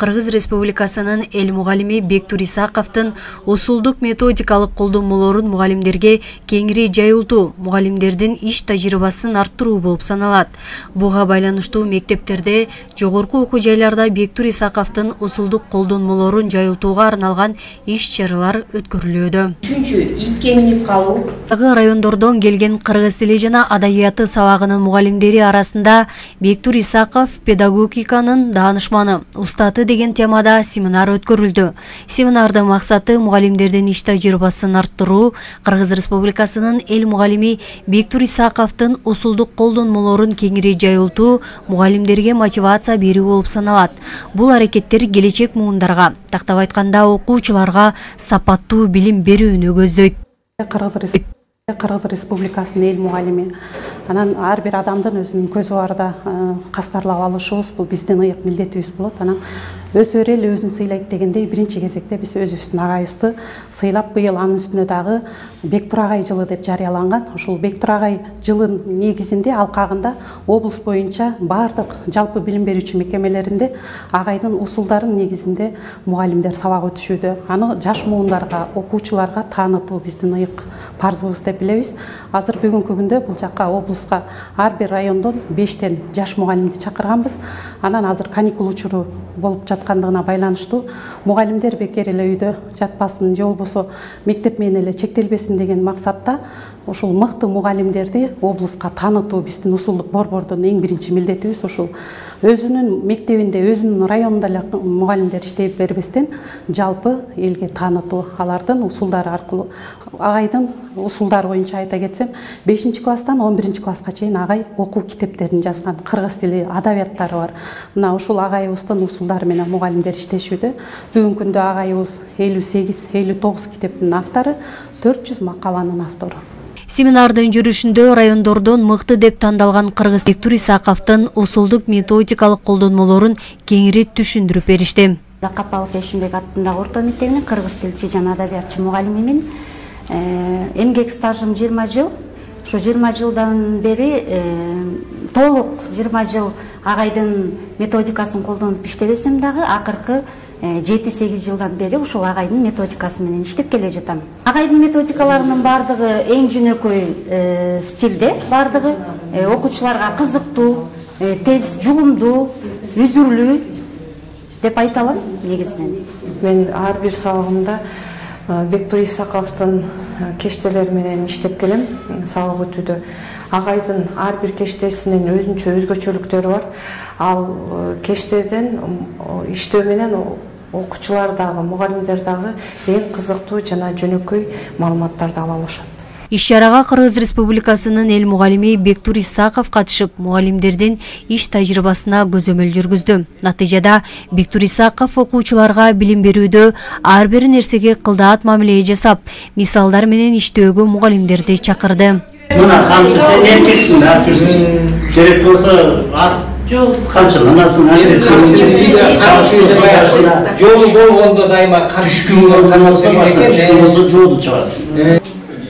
Кыргыз Республикасынын эл мугалими Бектур Исаковдун усулдук методикалык колдонмолорун мугалимдерге кеңири жайылтуу мугалимдердин иш тажрыйбасын арттыруу болуп саналат. Буга байланыштуу мектептерде, жогорку окуу жайларда Бектур Исаковдун усулдук колдонмолорун жайылтууга арналган иш-чаралар өткөрүлүүдө. Үчүнчү, ипке минип калуу. Райондордон келген кыргыз тили жана адабияты сабагынын мугалимдери арасында Бектур Исаков педагогиканын даанышманы, устаты деген темада семинар өткөрүлдү. Семинардын максаты мугалимдердин иш тажрыйбасын арттыруу, Кыргыз Республикасынын эл мугалими Бектур Исаковдун усулдук колдонмолорун кеңири жайылтуу, мугалимдерге мотивация берүү болуп саналат. Бул аракеттер келечек муундарга, тактап айтканда окуучуларга сапаттуу билим берүүнү көздөйт. Кыргыз Республикасынын эл мугалими. Анан ар бир адамдын өзүнүн көзү барда кастарлап алышыбыз бул биздин ыйык милдетибиз болот. Анан өсөр эл өзүн сыйлайт дегендей биринчи кезекте биз өзүбүздүн агайыбызды сыйлап, быйыл анын үстүнө дагы Бектур агай жылы деп жарыяланган. Ушул Бектур агай жылын негизинде алкагында облус боюнча бардык жалпы билим берүүчү мекемелеринде агайдын усулдарын негизинде мугалимдер сабак өтүшүүдө. Аны жаш муундарга, окуучуларга таанытуу биздин ыйык парзыбыз деп билебиз. Азыр бүгүнкү күндө бул жакка облуска ар бир райондон 5тен жаш мугалимди чакырганбыз. Анан азыр каникул учуру болуп жаткандыгына байланыштуу мугалимдер бекер эле үйдө жатпасын же болбосо мектеп менен эле чектелбесин деген максатта ушул мыкты мугалимдерди облуска таанытуу биздин усулдук борбордун эң биринчи милдетибиз. Ушул өзүнүн мектебинде, өзүнүн районунда эле мугалимдер иштей бербестен жалпы элге таанытуу, алардын усулдары аркылуу. Агайдын усулдары боюнча айта кетсем, 5-класстан 11-класска чейин агай окуу китептерин жазган, кыргыз тили адабияттары бар. Мына ушул агайыбыздын усулдары менен мугалимдер иштешүүдө. Бүгүнкү күндө агайыбыз 58-59 китептин автору, 400 макаланын автору. Семинардын жүрүшүндө райондордон мыкты деп тандалган кыргыз Бектур Исаковдун усулдук методикалык колдонмолорун кеңири түшүндүрүп беришти. Закапалов Эшимбек аттындагы орто мектебинин кыргыз тилчи жана адабиятчы мугалимимин. Эмгек стажым 20 жыл. Ошо 20 жылдан бери толук 20 жыл агайдын методикасын колдонуп иштебесем дагы акыркы 7-8 жылдан бери ушул агайдын методикасы менен иштеп келе жатам. Агайдын методикаларынын бардыгы эң жөнөкөй стилде, бардыгы окуучуларга кызыктуу, тез жугумдуу, үзүрлүү деп айта алам негизинен. Мен ар бир сабагымда Бектур Исаковдун кештелери менен иштеп келем, сабак өтүүдө. Агайдын ар бир кештесинин өзүнчө өзгөчөлүктөрү бар. Ал кештеден иштөө менен окуучулар дагы, мугалимдер дагы эң кызыктуу жана жөнөкөй маалыматтарды ала алышат. Иш-чарага Кыргыз Республикасынын эл мугалими Бектур Исаков катышып, мугалимдердин иш тажрыйбасына көзөмөл жүргүздү. Натыйжада Бектур Исаков окуучуларга билим берүүдө ар бир нерсеге кылдаат мамиле жасап, мисалдар менен иштөөгө мугалимдерди чакырды. Мына камчы сен эркексиң, атырсың. Керек болсо камчыланасың, жолу болгондо дайыма түшкүн болсо жолду чыгасың.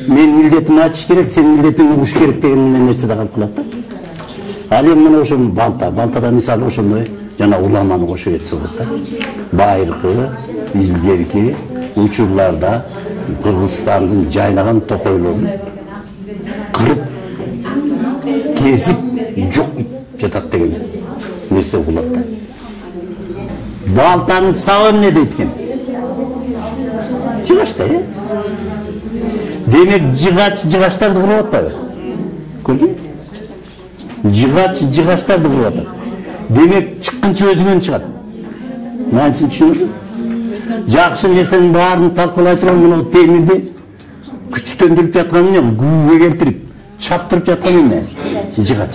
Мен милдетimi ачыш керек, сен милдетиңди угуш керек деген нерсе да калып калат да. Ал эми мына ошо балтада мисалы ошондой жана уламаны кошуп кетсе болот да. Байыркы, илгерки учурларда Кыргызстандын жайнаган токойлорун кырып, кезип, жок жатат деген нерсе болот да. Балтанын сабы эмне дейт экен? Жыгач да, Демек жыгач-жыгачтарды кырып атпайбы? Көрдүңбү? Жыгач-жыгачтарды кырып атат. Демек чыккынча өзүнөн чыгат. Мен сен түшүндүм. Жакшы нерсенин баарын талкуулай турган мына темирди күчтөндүрүп жаткан эмне, күүгө келтирип, чаптырып жаткан эмне? Жыгач.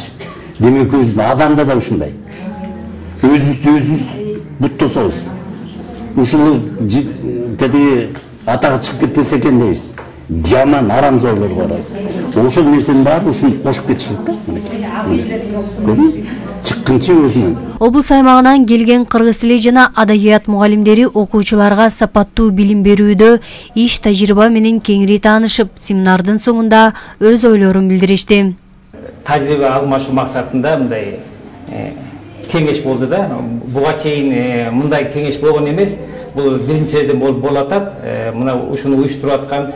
Демек адамда да ушундай. Өзүбүз буттособуз. Ушул тетиги атага чыгып кетпесе экен дейбиз. Жаман арамзорлор бар. Ошол нерсенин баары ушуну кошуп кетиш керек. Чыккынча өзүнүн. Облус аймагынан келген кыргыз тили жана адабият мугалимдери окуучуларга сапаттуу билим берүүдө иш тажрыйба менен кеңири таанышып, семинардын соңунда өз ойлорун билдиришти. Тажрыйба алмашуу максатында мындай кеңеш болду да. Буга чейин мындай кеңеш болгон эмес. Бул биринчи жерден болуп атат. Мына ушуну уюштуруп аткан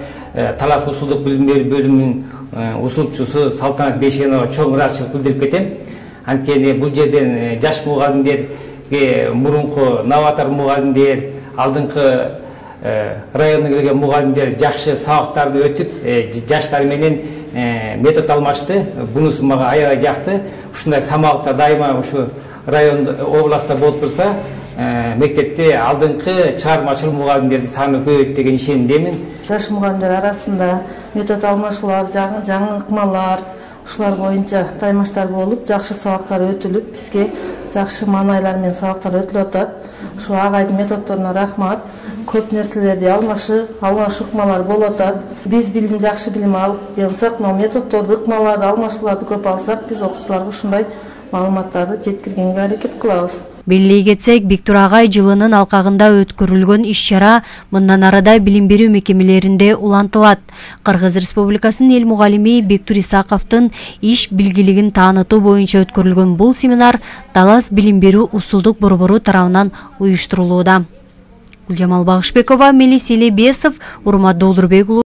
Талас усулдук билим берүү бөлүмүнүн усулчусу Салтанат Бейшенова чоң ыраазычылык билдирип кетем. Анткени бул жерден жаш мугалимдерге мурунку новатор мугалимдер, алдыңкы районуна келген мугалимдер жакшы сабактарды өтүп, жаштар менен метод алмашты. Бунусу мага аябай жакты. Ушундай самалыкта дайыма ушу район областта болуп турса, мектепте алдыңкы чыгармачыл мугалимдердин саны көбөйөт деген ишенимдемин. Жаш мугалимдер арасында метод алмашуулар, жаңы ыкмалар, ушулар боюнча таймаштар болуп, жакшы сабактар өтүлүп, бизге жакшы маанайлар менен сабактар өтүлүп атат. Ушу агайдын методдоруна рахмат. Көп нерселерди алмашуу ыкмалар болуп атат. Биз жакшы билим алып келсек, мына методдорду, ыкмаларды, алмашууларды көп алсак, биз окуучуларга ушундай маалыматтарды жеткиргенге аракет кылабыз. Белгилей кетсек, Бектур агай жылынын алкагында өткөрүлгөн иш-чара мындан арада билим берүү мекемелеринде улантылат. Кыргыз Республикасынын эл мугалими Бектур Исаковдун иш билгилигин таанытуу боюнча өткөрүлгөн бул семинар Талас билим берүү усулдук борбору тарабынан уюштурулууда. Гүлжамал Багышбекова, Мелис Элебесов, Урмат Долдурбек.